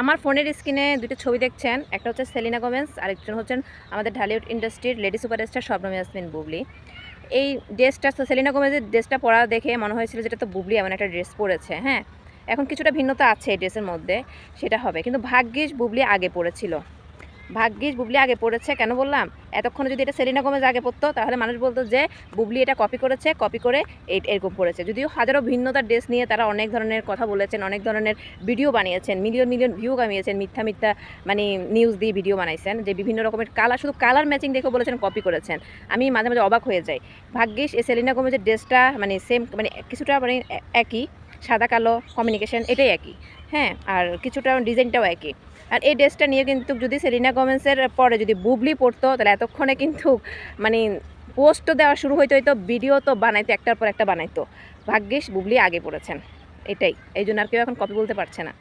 আমার ফোনের স্ক্রিনে দুটো ছবি দেখছেন, একটা হচ্ছে সেলিনা গোমেজ, আরেকজন হচ্ছেন আমাদের ঢালিউড ইন্ডাস্ট্রির লেডি সুপারস্টার শবনম ইয়াসমিন বুবলি। এই ড্রেসটা সেলিনা গোমেজের ড্রেসটা পরা দেখে মনে হয়েছিল যেটা তো বুবলি এমন একটা ড্রেস পরেছে। হ্যাঁ, এখন কিছুটা ভিন্নতা আছে এই ড্রেসের মধ্যে, সেটা হবে, কিন্তু ভাগ্যিস বুবলি আগে পড়েছিল। ভাগ্যিস বুবলি আগে পড়েছে। কেন বললাম, এতক্ষণে যদি এটা সেলিনা গোমেজ আগে পড়তো তাহলে মানুষ বলতো যে বুবলি এটা কপি করেছে, কপি করে এরকম পড়েছে। যদিও হাজারো ভিন্নতার ড্রেস নিয়ে তারা অনেক ধরনের কথা বলেছেন, অনেক ধরনের ভিডিও বানিয়েছেন, মিলিয়ন মিলিয়ন ভিউ কামিয়েছেন, মিথ্যা মিথ্যা মানে নিউজ দিয়ে ভিডিও বানাইছেন যে বিভিন্ন রকমের কালার, শুধু কালার ম্যাচিং দেখে বলেছেন কপি করেছেন। আমি মাঝে মাঝে অবাক হয়ে যাই। ভাগ্যিস এই সেলিনা গোমেজের ড্রেসটা মানে সেম, মানে কিছুটা মানে একই, সাদা কালো কমিউনিকেশন এটাই একই। হ্যাঁ, আর কিছুটা ডিজাইনটাও একই। আর এই ড্রেসটা নিয়ে কিন্তু যদি সেলিনা গোমেজের পরে যদি বুবলি পড়তো তাহলে এতক্ষণে কিন্তু মানে পোস্টও দেওয়া শুরু হইতে হইতো, ভিডিও তো বানাইতো, একটার পর একটা বানাইতো। ভাগ্যিস বুবলি আগে পড়েছেন, এটাই। এই জন্য আর কেউ এখন কপি বলতে পারছে না।